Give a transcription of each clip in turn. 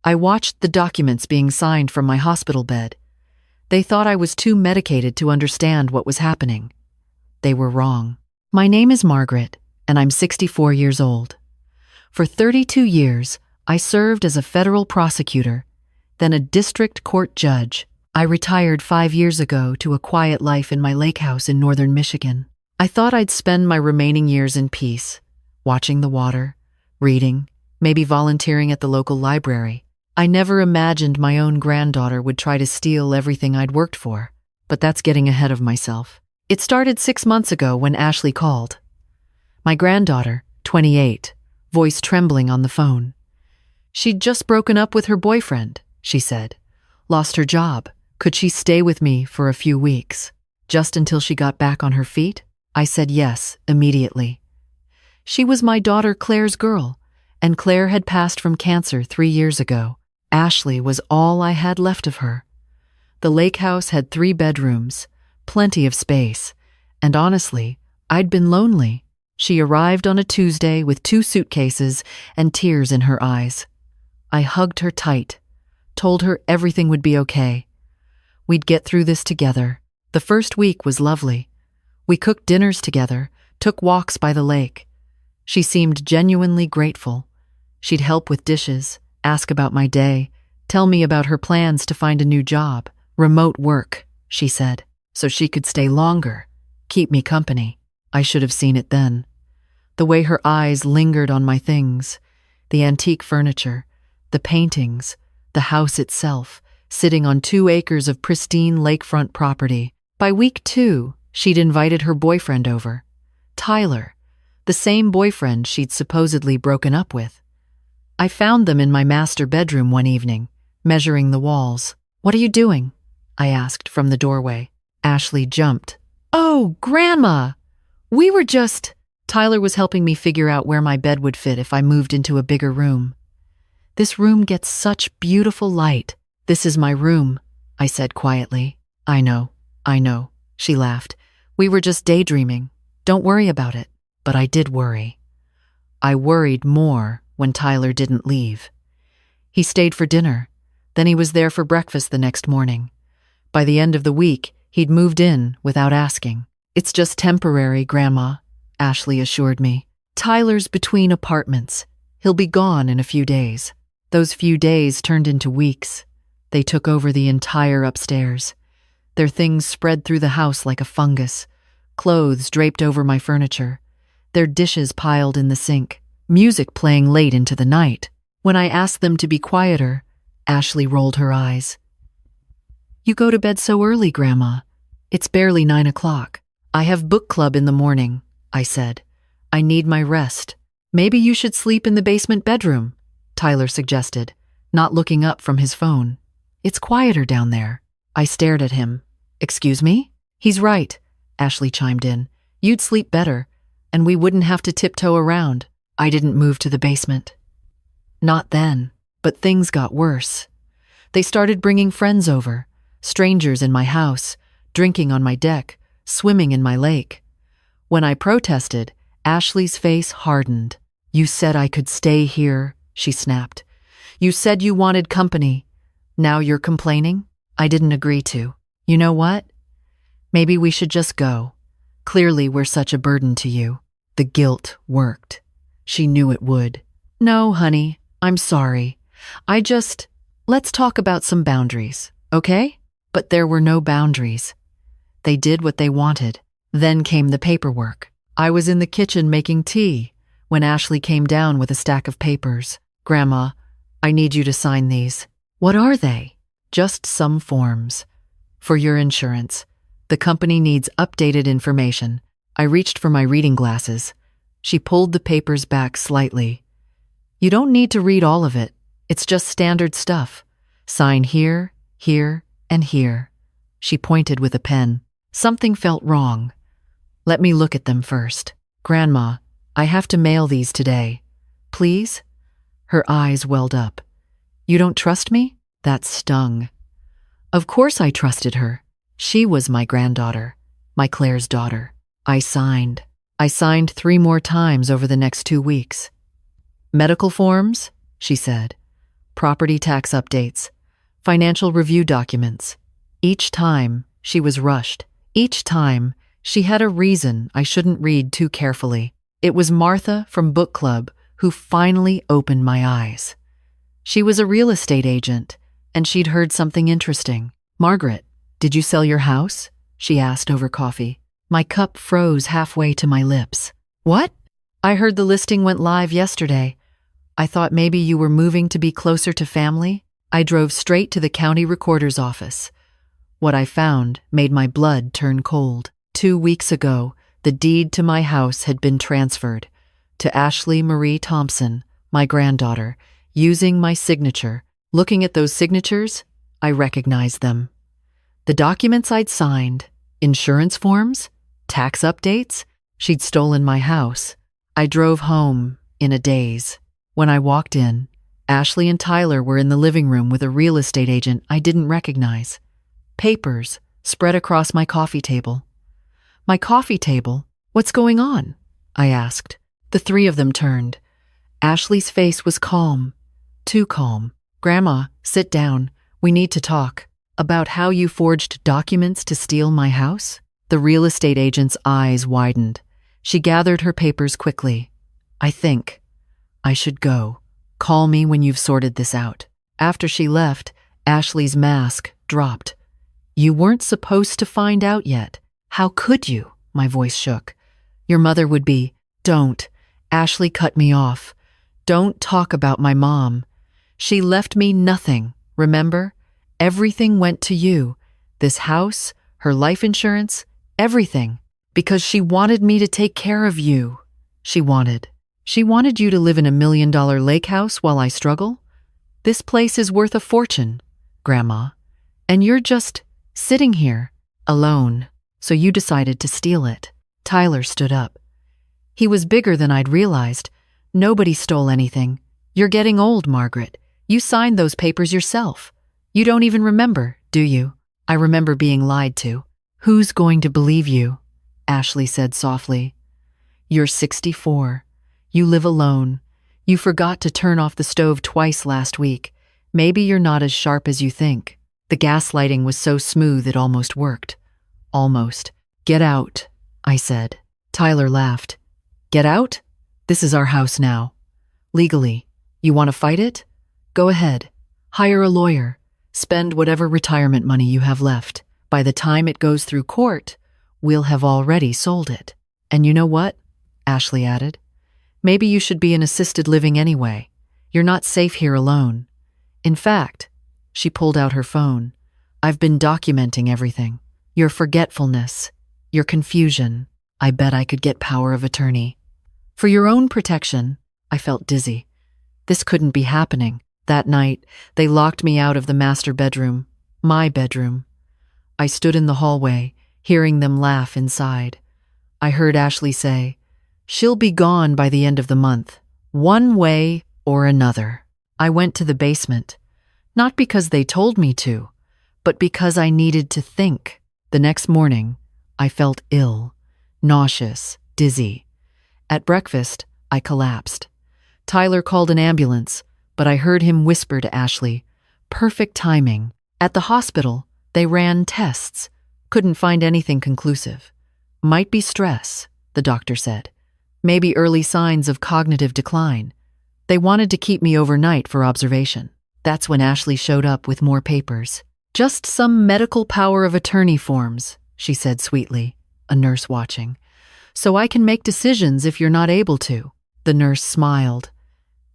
I watched the documents being signed from my hospital bed. They thought I was too medicated to understand what was happening. They were wrong. My name is Margaret, and I'm 64 years old. For 32 years, I served as a federal prosecutor, then a district court judge. I retired 5 years ago to a quiet life in my lake house in northern Michigan. I thought I'd spend my remaining years in peace, watching the water, reading, maybe volunteering at the local library. I never imagined my own granddaughter would try to steal everything I'd worked for, but that's getting ahead of myself. It started 6 months ago when Ashley called. My granddaughter, 28, voice trembling on the phone. She'd just broken up with her boyfriend, she said. Lost her job. Could she stay with me for a few weeks? Just until she got back on her feet? I said yes, immediately. She was my daughter Claire's girl, and Claire had passed from cancer 3 years ago. Ashley was all I had left of her. The lake house had 3 bedrooms, plenty of space, and honestly, I'd been lonely. She arrived on a Tuesday with 2 suitcases and tears in her eyes. I hugged her tight, told her everything would be okay. We'd get through this together. The first week was lovely. We cooked dinners together, took walks by the lake. She seemed genuinely grateful. She'd help with dishes, ask about my day, tell me about her plans to find a new job. Remote work, she said, so she could stay longer, keep me company. I should have seen it then. The way her eyes lingered on my things, the antique furniture, the paintings, the house itself, sitting on 2 acres of pristine lakefront property. By week 2, she'd invited her boyfriend over, Tyler, the same boyfriend she'd supposedly broken up with. I found them in my master bedroom one evening, measuring the walls. "What are you doing?" I asked from the doorway. Ashley jumped. "Oh, Grandma! We were just—" Tyler was helping me figure out where my bed would fit if I moved into a bigger room. "This room gets such beautiful light." "This is my room," I said quietly. I know, she laughed. "We were just daydreaming. Don't worry about it." But I did worry. I worried more when Tyler didn't leave. He stayed for dinner, then he was there for breakfast the next morning. By the end of the week, he'd moved in without asking. "It's just temporary, Grandma," Ashley assured me. "Tyler's between apartments. He'll be gone in a few days." Those few days turned into weeks. They took over the entire upstairs. Their things spread through the house like a fungus. Clothes draped over my furniture. Their dishes piled in the sink. Music playing late into the night. When I asked them to be quieter, Ashley rolled her eyes. "You go to bed so early, Grandma. It's barely 9 o'clock. "I have book club in the morning," I said. "I need my rest." "Maybe you should sleep in the basement bedroom," Tyler suggested, not looking up from his phone. "It's quieter down there." I stared at him. "Excuse me?" "He's right," Ashley chimed in. "You'd sleep better, and we wouldn't have to tiptoe around." I didn't move to the basement. Not then, but things got worse. They started bringing friends over, strangers in my house, drinking on my deck, swimming in my lake. When I protested, Ashley's face hardened. "You said I could stay here," she snapped. "You said you wanted company. Now you're complaining?" I didn't agree to. "You know what? Maybe we should just go. Clearly we're such a burden to you." The guilt worked. She knew it would. "No, honey, I'm sorry. Let's talk about some boundaries, okay?" But there were no boundaries. They did what they wanted. Then came the paperwork. I was in the kitchen making tea when Ashley came down with a stack of papers. "Grandma, I need you to sign these." "What are they?" "Just some forms. For your insurance. The company needs updated information." I reached for my reading glasses. She pulled the papers back slightly. "You don't need to read all of it. It's just standard stuff. Sign here, here, and here." She pointed with a pen. Something felt wrong. "Let me look at them first." "Grandma, I have to mail these today. Please?" Her eyes welled up. "You don't trust me?" That stung. Of course I trusted her. She was my granddaughter, my Claire's daughter. I signed 3 more times over the next 2 weeks. "Medical forms?" she said. property tax updates, financial review documents. Each time, she was rushed. Each time, she had a reason I shouldn't read too carefully. It was Martha from book club who finally opened my eyes. She was a real estate agent, and she'd heard something interesting. "Margaret, did you sell your house?" she asked over coffee. My cup froze halfway to my lips. "What?" "I heard the listing went live yesterday. I thought maybe you were moving to be closer to family." I drove straight to the county recorder's office. What I found made my blood turn cold. 2 weeks ago, the deed to my house had been transferred to Ashley Marie Thompson, my granddaughter, using my signature. Looking at those signatures, I recognized them. The documents I'd signed, insurance forms, tax updates, she'd stolen my house. I drove home in a daze. When I walked in, Ashley and Tyler were in the living room with a real estate agent I didn't recognize. Papers spread across my coffee table. "My coffee table? What's going on?" I asked. The three of them turned. Ashley's face was calm, too calm. "Grandma, sit down. We need to talk." "About how you forged documents to steal my house?" The real estate agent's eyes widened. She gathered her papers quickly. "I think I should go. Call me when you've sorted this out." After she left, Ashley's mask dropped. "You weren't supposed to find out yet. How could you?" My voice shook. "Your mother would be—" "Don't." Ashley cut me off. "Don't talk about my mom. She left me nothing, remember? Everything went to you. This house, her life insurance, everything. Because she wanted me to take care of you. She wanted you to live in $1 million lake house while I struggle? This place is worth a fortune, Grandma. And you're just sitting here, alone. So you decided to steal it." Tyler stood up. He was bigger than I'd realized. "Nobody stole anything. You're getting old, Margaret. You signed those papers yourself. You don't even remember, do you?" "I remember being lied to." "Who's going to believe you?" Ashley said softly. "You're 64. You live alone. You forgot to turn off the stove twice last week. Maybe you're not as sharp as you think." The gaslighting was so smooth it almost worked. Almost. "Get out," I said. Tyler laughed. "Get out? This is our house now. Legally. You want to fight it? Go ahead. Hire a lawyer. Spend whatever retirement money you have left. By the time it goes through court, we'll have already sold it. And you know what?" Ashley added. "Maybe you should be in assisted living anyway. You're not safe here alone. In fact," she pulled out her phone, "I've been documenting everything. Your forgetfulness, your confusion. I bet I could get power of attorney. For your own protection." I felt dizzy. This couldn't be happening. That night, they locked me out of the master bedroom, my bedroom. I stood in the hallway, hearing them laugh inside. I heard Ashley say, "She'll be gone by the end of the month, one way or another." I went to the basement, not because they told me to, but because I needed to think. The next morning, I felt ill, nauseous, dizzy. At breakfast, I collapsed. Tyler called an ambulance, but I heard him whisper to Ashley, "Perfect timing." At the hospital, they ran tests. Couldn't find anything conclusive. "Might be stress," the doctor said. "Maybe early signs of cognitive decline." They wanted to keep me overnight for observation. That's when Ashley showed up with more papers. "Just some medical power of attorney forms," she said sweetly, a nurse watching. "So I can make decisions if you're not able to." The nurse smiled.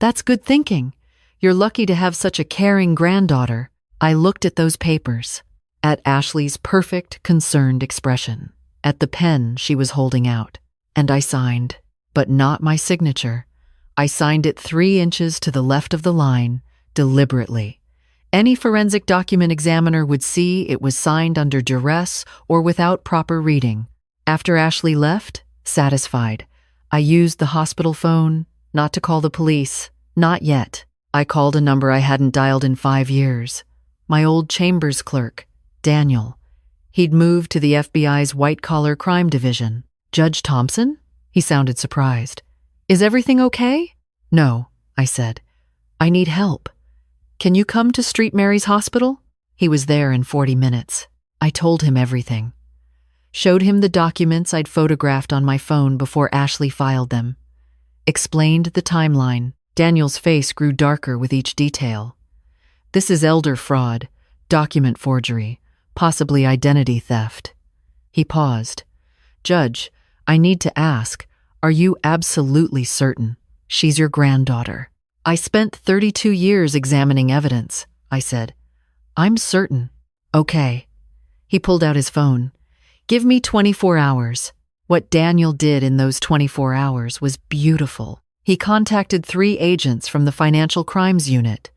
"That's good thinking. You're lucky to have such a caring granddaughter." I looked at those papers, at Ashley's perfect, concerned expression, at the pen she was holding out, and I signed, but not my signature. I signed it 3 inches to the left of the line, deliberately. Any forensic document examiner would see it was signed under duress or without proper reading. After Ashley left, satisfied, I used the hospital phone, not to call the police, not yet. I called a number I hadn't dialed in 5 years. My old chambers clerk, Daniel. He'd moved to the FBI's white-collar crime division. "Judge Thompson?" He sounded surprised. "Is everything okay?" "No," I said. "I need help. "Can you come to St. Mary's Hospital?" He was there in 40 minutes. I told him everything. Showed him the documents I'd photographed on my phone before Ashley filed them. Explained the timeline. Daniel's face grew darker with each detail. "This is elder fraud, document forgery, possibly identity theft." He paused. "Judge, I need to ask, are you absolutely certain she's your granddaughter?" "I spent 32 years examining evidence," I said. "I'm certain." "Okay." He pulled out his phone. "Give me 24 hours. What Daniel did in those 24 hours was beautiful. He contacted 3 agents from the Financial Crimes Unit.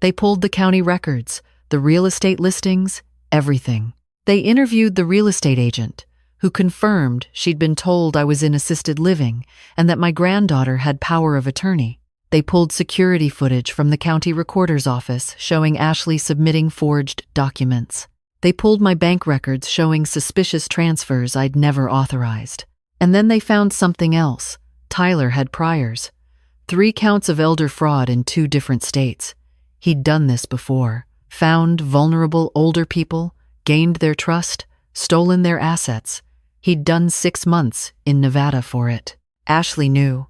They pulled the county records, the real estate listings, everything. They interviewed the real estate agent, who confirmed she'd been told I was in assisted living and that my granddaughter had power of attorney. They pulled security footage from the county recorder's office showing Ashley submitting forged documents. They pulled my bank records showing suspicious transfers I'd never authorized. And then they found something else. Tyler had priors. 3 counts of elder fraud in 2 different states. He'd done this before. Found vulnerable older people, gained their trust, stolen their assets. He'd done 6 months in Nevada for it. Ashley knew.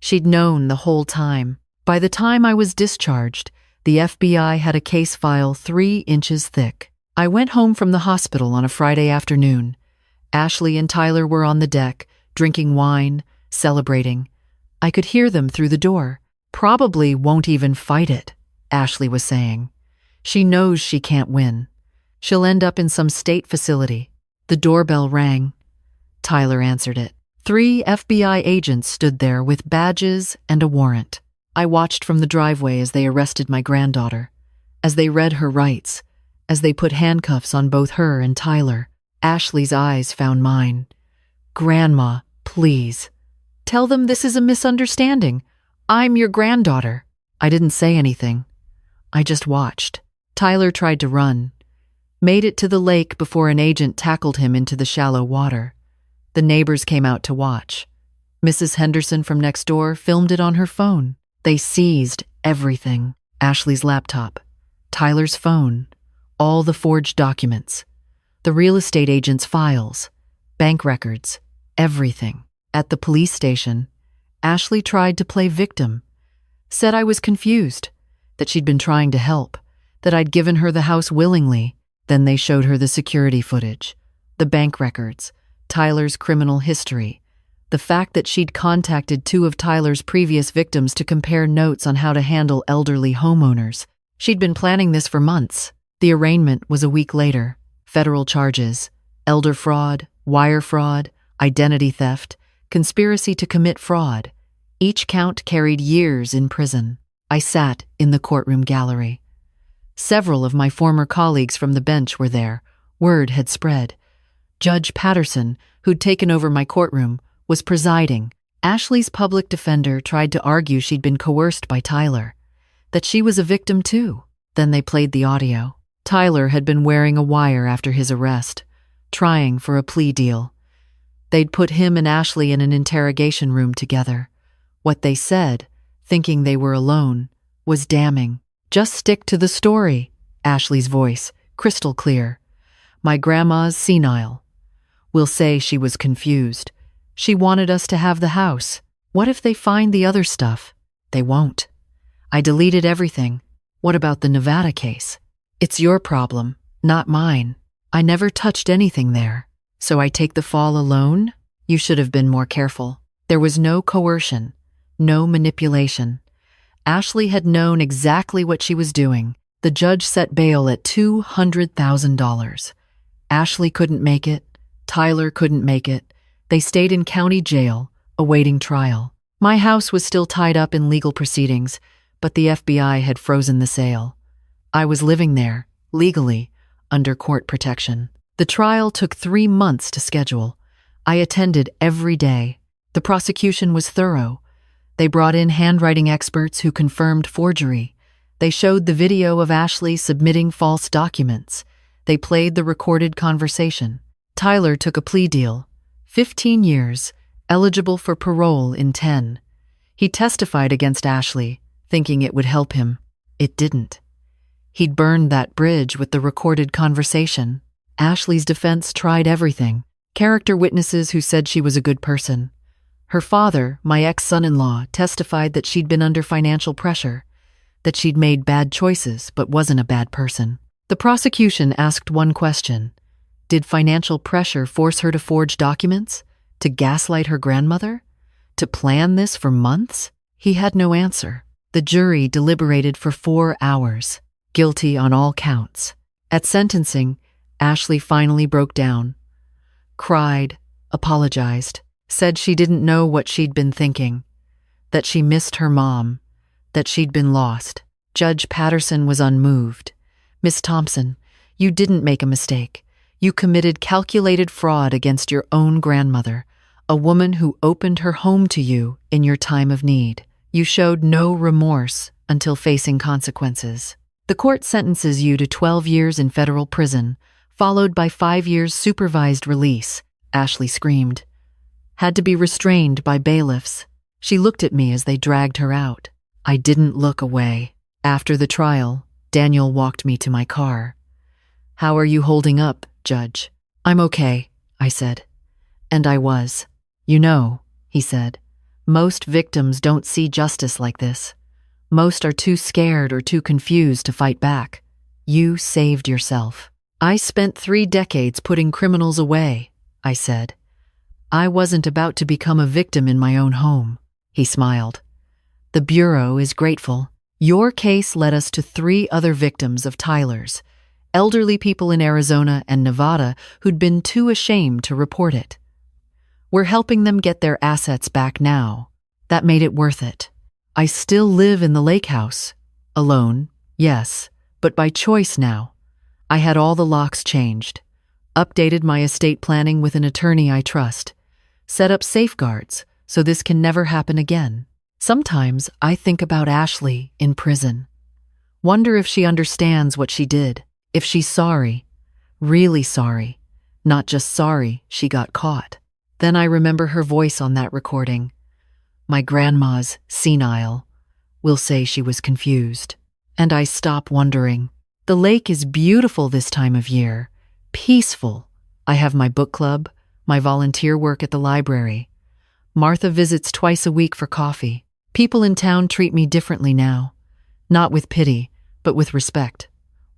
She'd known the whole time. By the time I was discharged, the FBI had a case file 3 inches thick. I went home from the hospital on a Friday afternoon. Ashley and Tyler were on the deck, drinking wine, celebrating. I could hear them through the door. "Probably won't even fight it," Ashley was saying. "She knows she can't win. She'll end up in some state facility." The doorbell rang. Tyler answered it. 3 FBI agents stood there with badges and a warrant. I watched from the driveway as they arrested my granddaughter, as they read her rights, as they put handcuffs on both her and Tyler. Ashley's eyes found mine. "Grandma, please. Tell them this is a misunderstanding. I'm your granddaughter." I didn't say anything. I just watched. Tyler tried to run. Made it to the lake before an agent tackled him into the shallow water. The neighbors came out to watch. Mrs. Henderson from next door filmed it on her phone. They seized everything. Ashley's laptop, Tyler's phone, all the forged documents, the real estate agent's files, bank records, everything. At the police station, Ashley tried to play victim, said I was confused, that she'd been trying to help, that I'd given her the house willingly. Then they showed her the security footage, the bank records, Tyler's criminal history, the fact that she'd contacted 2 of Tyler's previous victims to compare notes on how to handle elderly homeowners. She'd been planning this for months. The arraignment was a week later. Federal charges: elder fraud, wire fraud, identity theft, conspiracy to commit fraud. Each count carried years in prison. I sat in the courtroom gallery. Several of my former colleagues from the bench were there. Word had spread. Judge Patterson, who'd taken over my courtroom, was presiding. Ashley's public defender tried to argue she'd been coerced by Tyler, that she was a victim too. Then they played the audio. Tyler had been wearing a wire after his arrest, trying for a plea deal. They'd put him and Ashley in an interrogation room together. What they said, thinking they were alone, was damning. "Just stick to the story," Ashley's voice, crystal clear. "My grandma's senile. We'll say she was confused. She wanted us to have the house. What if they find the other stuff? They won't. I deleted everything. What about the Nevada case? It's your problem, not mine. I never touched anything there. So I take the fall alone? You should have been more careful. There was no coercion, no manipulation. Ashley had known exactly what she was doing. The judge set bail at $200,000. Ashley couldn't make it. Tyler couldn't make it. They stayed in county jail, awaiting trial. My house was still tied up in legal proceedings, but the FBI had frozen the sale. I was living there, legally, under court protection. The trial took 3 months to schedule. I attended every day. The prosecution was thorough. They brought in handwriting experts who confirmed forgery. They showed the video of Ashley submitting false documents. They played the recorded conversation. Tyler took a plea deal, 15 years, eligible for parole in 10. He testified against Ashley, thinking it would help him. It didn't. He'd burned that bridge with the recorded conversation. Ashley's defense tried everything. Character witnesses who said she was a good person. Her father, my ex-son-in-law, testified that she'd been under financial pressure, that she'd made bad choices but wasn't a bad person. The prosecution asked one question. Did financial pressure force her to forge documents? To gaslight her grandmother? To plan this for months? He had no answer. The jury deliberated for 4 hours. Guilty on all counts. At sentencing, Ashley finally broke down. Cried, apologized, said she didn't know what she'd been thinking, that she missed her mom, that she'd been lost. Judge Patterson was unmoved. Miss Thompson, you didn't make a mistake. You committed calculated fraud against your own grandmother, a woman who opened her home to you in your time of need. You showed no remorse until facing consequences. The court sentences you to 12 years in federal prison, followed by 5 years supervised release, Ashley screamed. Had to be restrained by bailiffs. She looked at me as they dragged her out. I didn't look away. After the trial, Daniel walked me to my car. How are you holding up, Judge? I'm okay, I said. And I was. You know, he said, most victims don't see justice like this. Most are too scared or too confused to fight back. You saved yourself. I spent 3 decades putting criminals away, I said. I wasn't about to become a victim in my own home. He smiled. The Bureau is grateful. Your case led us to 3 other victims of Tyler's, elderly people in Arizona and Nevada who'd been too ashamed to report it. We're helping them get their assets back now. That made it worth it. I still live in the lake house. Alone, yes, but by choice now. I had all the locks changed, updated my estate planning with an attorney I trust, set up safeguards so this can never happen again. Sometimes I think about Ashley in prison. Wonder if she understands what she did, if she's sorry, really sorry, not just sorry she got caught. Then I remember her voice on that recording. My grandma's senile. We'll say she was confused. And I stop wondering. The lake is beautiful this time of year, peaceful. I have my book club, my volunteer work at the library. Martha visits twice a week for coffee. People in town treat me differently now. Not with pity, but with respect.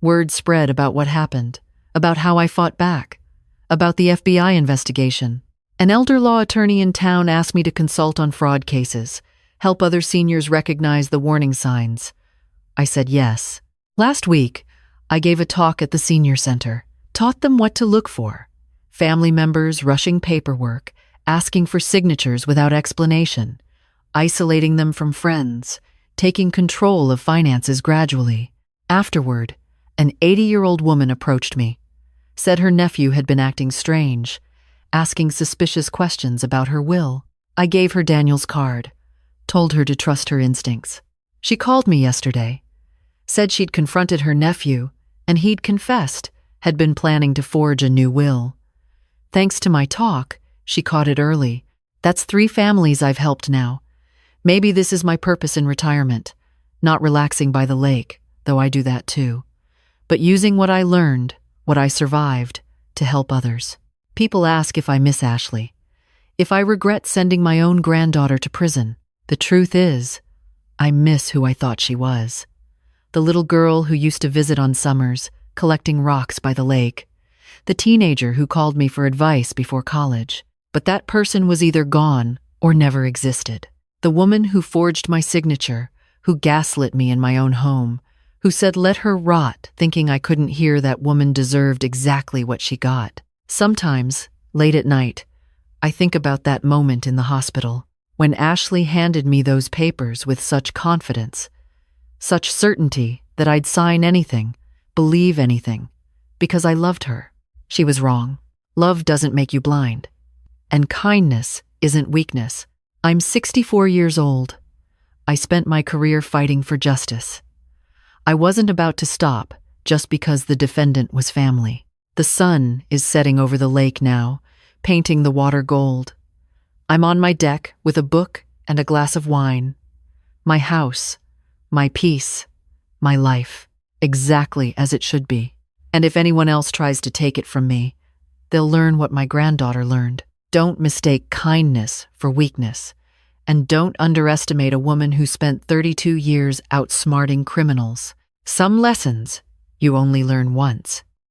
Word spread about what happened, about how I fought back, about the FBI investigation. An elder law attorney in town asked me to consult on fraud cases, help other seniors recognize the warning signs. I said yes. Last week, I gave a talk at the senior center, taught them what to look for. Family members rushing paperwork, asking for signatures without explanation, isolating them from friends, taking control of finances gradually. Afterward, an 80-year-old woman approached me, said her nephew had been acting strange, asking suspicious questions about her will. I gave her Daniel's card, told her to trust her instincts. She called me yesterday, said she'd confronted her nephew, and he'd confessed, had been planning to forge a new will. Thanks to my talk, she caught it early. That's 3 families I've helped now. Maybe this is my purpose in retirement, not relaxing by the lake, though I do that too, but using what I learned, what I survived, to help others. People ask if I miss Ashley, if I regret sending my own granddaughter to prison. The truth is, I miss who I thought she was. The little girl who used to visit on summers, collecting rocks by the lake. The teenager who called me for advice before college. But that person was either gone or never existed. The woman who forged my signature, who gaslit me in my own home, who said let her rot, thinking I couldn't hear that woman deserved exactly what she got. Sometimes, late at night, I think about that moment in the hospital, when Ashley handed me those papers with such confidence, such certainty that I'd sign anything, believe anything, because I loved her. She was wrong. Love doesn't make you blind. And kindness isn't weakness. I'm 64 years old. I spent my career fighting for justice. I wasn't about to stop just because the defendant was family. The sun is setting over the lake now, painting the water gold. I'm on my deck with a book and a glass of wine. My house, my peace, my life. exactly as it should be. And if anyone else tries to take it from me, they'll learn what my granddaughter learned. Don't mistake kindness for weakness. And don't underestimate a woman who spent 32 years outsmarting criminals. Some lessons you only learn once.